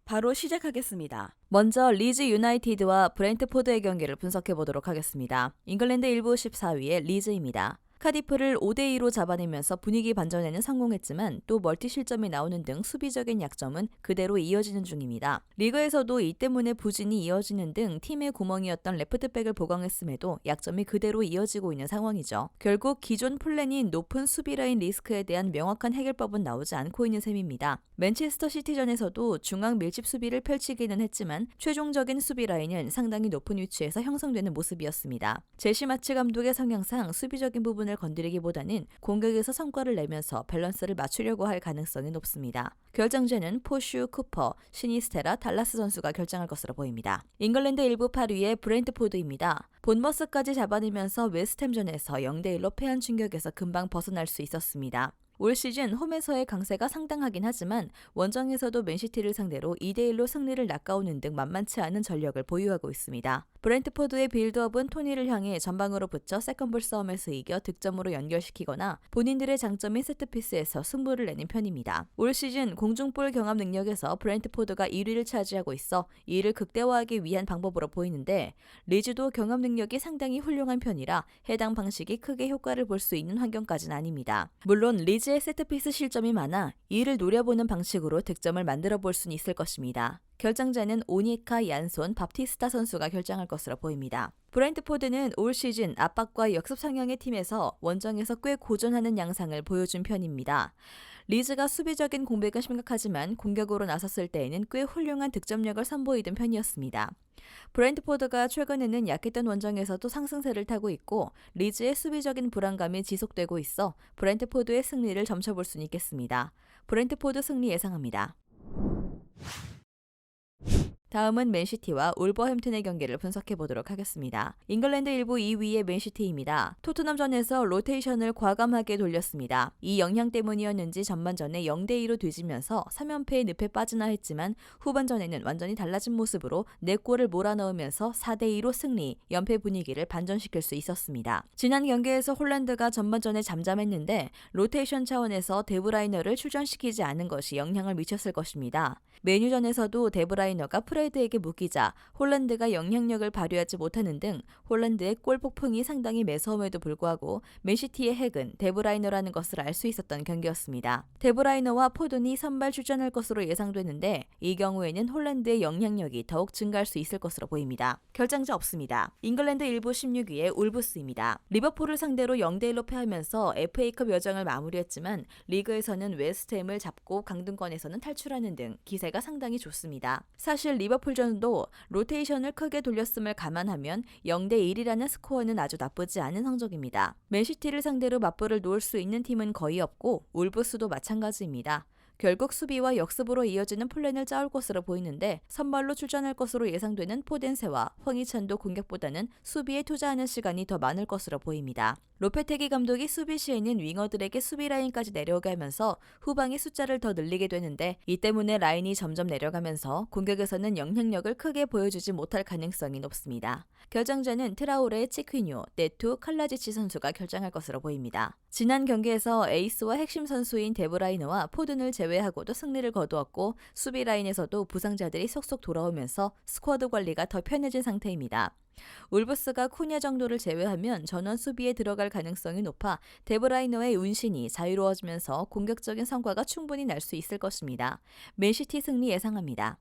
바로 시작하겠습니다. 먼저 리즈 유나이티드와 브렌트포드의 경기를 분석해 보도록 하겠습니다. 잉글랜드 1부 14위의 리즈입니다. 카디프를 5대2로 잡아내면서 분위기 반전에는 성공했지만 또 멀티 실점이 나오는 등 수비적인 약점은 그대로 이어지는 중입니다. 리그에서도 이 때문에 부진이 이어지는 등 팀의 구멍이었던 레프트백을 보강했음에도 약점이 그대로 이어지고 있는 상황이죠. 결국 기존 플랜인 높은 수비라인 리스크에 대한 명확한 해결법은 나오지 않고 있는 셈입니다. 맨체스터 시티전에서도 중앙 밀집 수비를 펼치기는 했지만 최종적인 수비 라인은 상당히 높은 위치에서 형성되는 모습이었습니다. 제시 마츠 감독의 성향상 수비적인 부분을 건드리기보다는 공격에서 성과를 내면서 밸런스를 맞추려고 할 가능성이 높습니다. 결정전은 포슈, 쿠퍼, 시니스테라, 달라스 선수가 결정할 것으로 보입니다. 잉글랜드 1부 8위의 브렌트포드입니다. 본머스까지 잡아내면서 웨스트햄전에서 0대1로 패한 충격에서 금방 벗어날 수 있었습니다. 올 시즌 홈에서의 강세가 상당하긴 하지만 원정에서도 맨시티를 상대로 2대1로 승리를 낚아오는 등 만만치 않은 전력을 보유하고 있습니다. 브렌트포드의 빌드업은 토니를 향해 전방으로 붙여 세컨볼 싸움에서 이겨 득점으로 연결시키거나 본인들의 장점인 세트피스에서 승부를 내는 편입니다. 올 시즌 공중볼 경합 능력에서 브렌트포드가 1위를 차지하고 있어 이를 극대화하기 위한 방법으로 보이는데 리즈도 경합 능력이 상당히 훌륭한 편이라 해당 방식이 크게 효과를 볼 수 있는 환경까지는 아닙니다. 물론 리즈의 세트피스 실점이 많아 이를 노려보는 방식으로 득점을 만들어 볼 수는 있을 것입니다. 결정자는 오니카, 얀손, 밥티스타 선수가 결정할 것으로 보입니다. 브렌트포드는 올 시즌 압박과 역습 성향의 팀에서 원정에서 꽤 고전하는 양상을 보여준 편입니다. 리즈가 수비적인 공백은 심각하지만 공격으로 나섰을 때에는 꽤 훌륭한 득점력을 선보이던 편이었습니다. 브렌트포드가 최근에는 약했던 원정에서도 상승세를 타고 있고 리즈의 수비적인 불안감이 지속되고 있어 브렌트포드의 승리를 점쳐볼 수는 있겠습니다. 브렌트포드 승리 예상합니다. 다음은 맨시티와 울버햄튼의 경기를 분석해 보도록 하겠습니다. 잉글랜드 1부 2위의 맨시티입니다. 토트넘전에서 로테이션을 과감하게 돌렸습니다. 이 영향 때문이었는지 전반전에 0대2로 뒤지면서 3연패의 늪에 빠지나 했지만 후반전에는 완전히 달라진 모습으로 4골을 몰아넣으면서 4대2로 승리, 연패 분위기를 반전시킬 수 있었습니다. 지난 경기에서 홀란드가 전반전에 잠잠했는데 로테이션 차원에서 데브라이너를 출전시키지 않은 것이 영향을 미쳤을 것입니다. 메뉴전에서도 데브라이너가 프레드에게 묶이자 홀란드가 영향력을 발휘하지 못하는 등 홀란드의 골 폭풍이 상당히 매서움에도 불구하고 맨시티의 핵은 데브라이너라는 것을 알 수 있었던 경기였습니다. 데브라이너와 포든이 선발 출전할 것으로 예상되는데 이 경우에는 홀란드의 영향력이 더욱 증가할 수 있을 것으로 보입니다. 결정자 없습니다. 잉글랜드 1부 16위의 울브스입니다. 리버풀을 상대로 0대1로 패하면서 FA컵 여정을 마무리했지만 리그에서는 웨스트햄을 잡고 강등권에서는 탈출하는 등 기세가 상당히 좋습니다. 사실 리버풀전도 로테이션을 크게 돌렸음을 감안하면 0대1이라는 스코어는 아주 나쁘지 않은 성적입니다. 맨시티를 상대로 맞불을 놓을 수 있는 팀은 거의 없고 울브스도 마찬가지입니다. 결국 수비와 역습으로 이어지는 플랜을 짜올 것으로 보이는데 선발로 출전할 것으로 예상되는 포덴세와 황희찬도 공격보다는 수비에 투자하는 시간이 더 많을 것으로 보입니다. 로페테기 감독이 수비 시에는 윙어들에게 수비 라인까지 내려오게 하면서 후방의 숫자를 더 늘리게 되는데 이 때문에 라인이 점점 내려가면서 공격에서는 영향력을 크게 보여주지 못할 가능성이 높습니다. 결정자는 트라오레, 치퀴뉴, 네투, 칼라지치 선수가 결정할 것으로 보입니다. 지난 경기에서 에이스와 핵심 선수인 데브라이너와 포든을 제외하고도 승리를 거두었고 수비 라인에서도 부상자들이 속속 돌아오면서 스쿼드 관리가 더 편해진 상태입니다. 울브스가 쿠냐 정도를 제외하면 전원 수비에 들어갈 가능성이 높아 데브라이너의 운신이 자유로워지면서 공격적인 성과가 충분히 날 수 있을 것입니다. 맨시티 승리 예상합니다.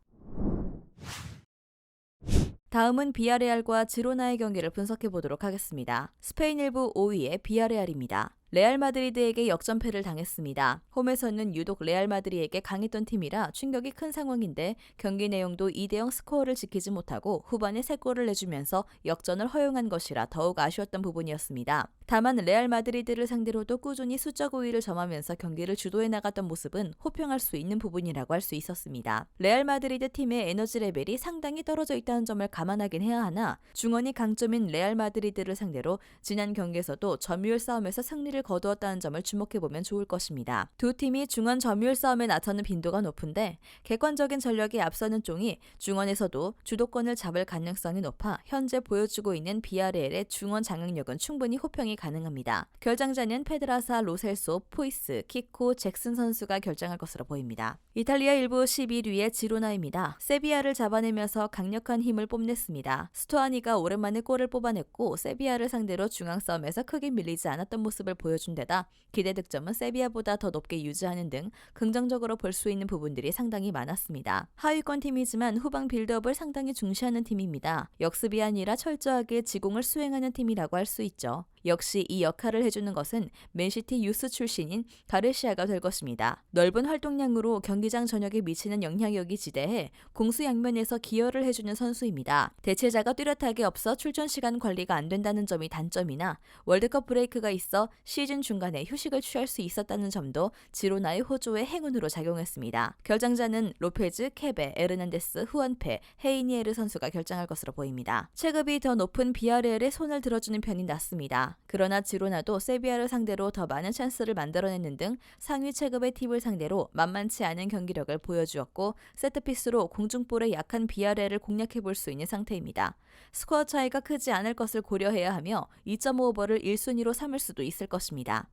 다음은 비아레알과 지로나의 경기를 분석해 보도록 하겠습니다. 스페인 1부 5위의 비아레알입니다. 레알 마드리드에게 역전패를 당했습니다. 홈에서는 유독 레알 마드리드에게 강했던 팀이라 충격이 큰 상황인데 경기 내용도 2대0 스코어를 지키지 못하고 후반에 3골을 내주면서 역전을 허용한 것이라 더욱 아쉬웠던 부분이었습니다. 다만 레알 마드리드를 상대로도 꾸준히 수적 우위를 점하면서 경기를 주도해 나갔던 모습은 호평할 수 있는 부분이라고 할 수 있었습니다. 레알 마드리드 팀의 에너지 레벨이 상당히 떨어져 있다는 점을 감안하긴 해야 하나 중원이 강점인 레알 마드리드를 상대로 지난 경기에서도 점유율 싸움에서 승리를 거두었다는 점을 주목해보면 좋을 것입니다. 두 팀이 중원 점유율 싸움에 나서는 빈도가 높은데 객관적인 전력이 앞서는 쪽이 중원에서도 주도권을 잡을 가능성이 높아 현재 보여주고 있는 비아레알의 중원 장악력은 충분히 호평이 결정이 가능합니다. 결장자는 페드라사, 로셀소, 포이스, 키코, 잭슨 선수가 결정할 것으로 보입니다. 이탈리아 1부 11위의 지로나입니다. 세비야를 잡아내면서 강력한 힘을 뽐냈습니다. 스토아니가 오랜만에 골을 뽑아냈고 세비야를 상대로 중앙 싸움에서 크게 밀리지 않았던 모습을 보여준 데다 기대 득점은 세비야보다 더 높게 유지하는 등 긍정적으로 볼 수 있는 부분들이 상당히 많았습니다. 하위권 팀이지만 후방 빌드업을 상당히 중시하는 팀입니다. 역습이 아니라 철저하게 지공을 수행하는 팀이라고 할 수 있죠. 역시 이 역할을 해주는 것은 맨시티 유스 출신인 가르시아가 될 것입니다. 넓은 활동량으로 경기장 전역에 미치는 영향력이 지대해 공수 양면에서 기여를 해주는 선수입니다. 대체자가 뚜렷하게 없어 출전 시간 관리가 안 된다는 점이 단점이나 월드컵 브레이크가 있어 시즌 중간에 휴식을 취할 수 있었다는 점도 지로나의 호조의 행운으로 작용했습니다. 결장자는 로페즈, 케베, 에르난데스, 후안페, 헤이니에르 선수가 결정할 것으로 보입니다. 체급이 더 높은 비아레알의 손을 들어주는 편이 낫습니다. 그러나 지로나도 세비야를 상대로 더 많은 찬스를 만들어내는 등 상위 체급의 팀을 상대로 만만치 않은 경기력을 보여주었고 세트피스로 공중볼에 약한 비아레알을 공략해볼 수 있는 상태입니다. 스코어 차이가 크지 않을 것을 고려해야 하며 2.5오버를 1순위로 삼을 수도 있을 것입니다.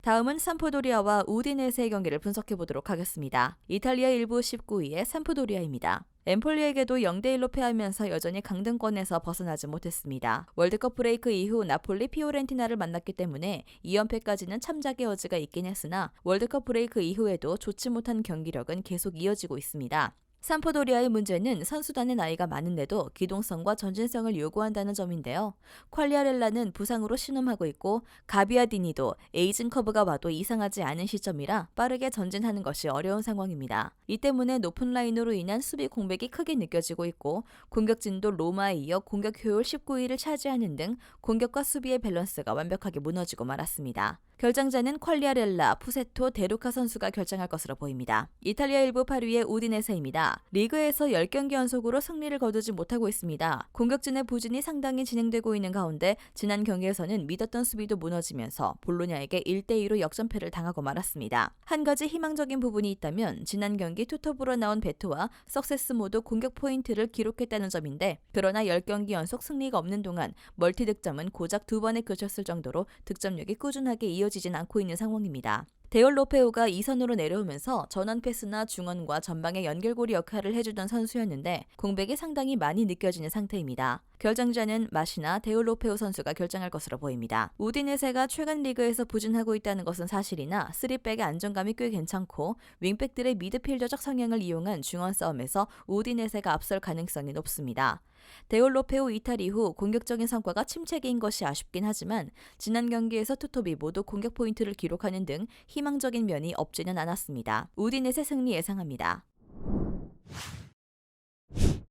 다음은 삼프도리아와 우디네세의 경기를 분석해보도록 하겠습니다. 이탈리아 1부 19위의 삼프도리아입니다. 엠폴리에게도 0대1로 패하면서 여전히 강등권에서 벗어나지 못했습니다. 월드컵 브레이크 이후 나폴리, 피오렌티나를 만났기 때문에 2연패까지는 참작의 여지가 있긴 했으나 월드컵 브레이크 이후에도 좋지 못한 경기력은 계속 이어지고 있습니다. 삼프도리아의 문제는 선수단의 나이가 많은데도 기동성과 전진성을 요구한다는 점인데요. 퀄리아렐라는 부상으로 신음하고 있고 가비아디니도 에이징 커브가 와도 이상하지 않은 시점이라 빠르게 전진하는 것이 어려운 상황입니다. 이 때문에 높은 라인으로 인한 수비 공백이 크게 느껴지고 있고 공격진도 로마에 이어 공격 효율 19위를 차지하는 등 공격과 수비의 밸런스가 완벽하게 무너지고 말았습니다. 결장자는 퀄리아렐라, 푸세토, 데루카 선수가 결정할 것으로 보입니다. 이탈리아 1부 8위의 우디네세입니다. 리그에서 10경기 연속으로 승리를 거두지 못하고 있습니다. 공격진의 부진이 상당히 진행되고 있는 가운데 지난 경기에서는 믿었던 수비도 무너지면서 볼로냐에게 1대2로 역전패를 당하고 말았습니다. 한 가지 희망적인 부분이 있다면 지난 경기 투톱으로 나온 베토와 석세스 모두 공격 포인트를 기록했다는 점인데 그러나 10경기 연속 승리가 없는 동안 멀티 득점은 고작 2번에 그쳤을 정도로 득점력이 꾸준하게 이어지진 않고 있는 상황입니다. 데올로페오가 2선으로 내려오면서 전환 패스나 중원과 전방의 연결고리 역할을 해주던 선수였는데 공백이 상당히 많이 느껴지는 상태입니다. 결정자는 마시나 데올로페오 선수가 결정할 것으로 보입니다. 우디네세가 최근 리그에서 부진하고 있다는 것은 사실이나 3백의 안정감이 꽤 괜찮고 윙백들의 미드필더적 성향을 이용한 중원 싸움에서 우디네세가 앞설 가능성이 높습니다. 데올로페오 이탈 이후 공격적인 성과가 침체기인 것이 아쉽긴 하지만 지난 경기에서 투톱이 모두 공격 포인트를 기록하는 등 희망적인 면이 없지는 않았습니다. 우디네세 승리 예상합니다.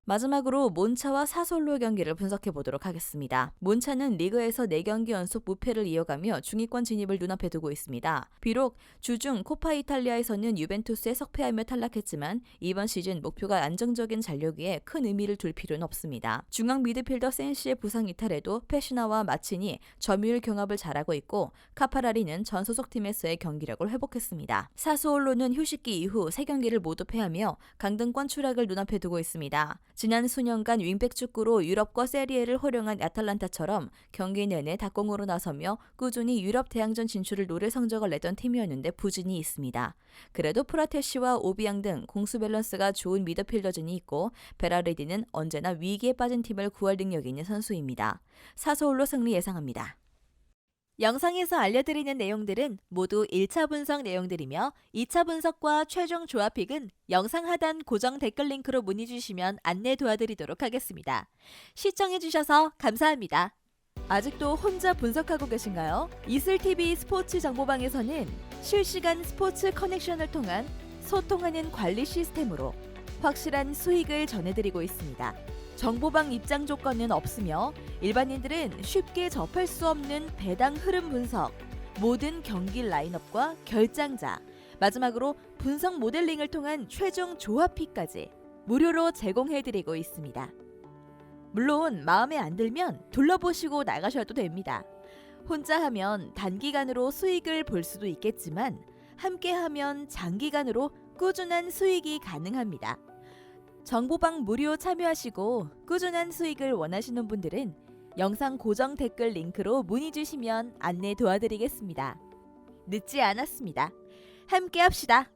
마지막으로 몬차와 사솔로 경기를 분석해보도록 하겠습니다. 몬차는 리그에서 4경기 연속 무패를 이어가며 중위권 진입을 눈앞에 두고 있습니다. 비록 주중 코파 이탈리아에서는 유벤투스에 석패하며 탈락했지만 이번 시즌 목표가 안정적인 잔류기에 큰 의미를 둘 필요는 없습니다. 중앙 미드필더 센시의 부상 이탈에도 페시나와 마치니 점유율 경합을 잘하고 있고 카파라리는 전 소속팀에서의 경기력을 회복했습니다. 사스올로는 휴식기 이후 3경기를 모두 패하며 강등권 추락을 눈앞에 두고 있습니다. 지난 수년간 윙백 축구로 유럽과 세리에를 호령한 아탈란타처럼 경기 내내 닭공으로 나서며 꾸준히 유럽 대항전 진출을 노릴 성적을 내던 팀이었는데 부진이 있습니다. 그래도 프라테시와 오비앙 등 공수 밸런스가 좋은 미드필더진이 있고 베라르디는 언제나 위기에 빠진 팀을 구할 능력이 있는 선수입니다. 사소홀로 승리 예상합니다. 영상에서 알려드리는 내용들은 모두 1차 분석 내용들이며 2차 분석과 최종 조합픽은 영상 하단 고정 댓글 링크로 문의 주시면 안내 도와드리도록 하겠습니다. 시청해주셔서 감사합니다. 아직도 혼자 분석하고 계신가요? 이슬TV 스포츠 정보방에서는 실시간 스포츠 커넥션을 통한 소통하는 관리 시스템으로 확실한 수익을 전해드리고 있습니다. 정보방 입장 조건은 없으며 일반인들은 쉽게 접할 수 없는 배당 흐름 분석, 모든 경기 라인업과 결장자, 마지막으로 분석 모델링을 통한 최종 조합픽까지 무료로 제공해드리고 있습니다. 물론 마음에 안 들면 둘러보시고 나가셔도 됩니다. 혼자 하면 단기간으로 수익을 볼 수도 있겠지만 함께하면 장기간으로 꾸준한 수익이 가능합니다. 정보방 무료 참여하시고 꾸준한 수익을 원하시는 분들은 영상 고정 댓글 링크로 문의 주시면 안내 도와드리겠습니다. 늦지 않았습니다. 함께 합시다.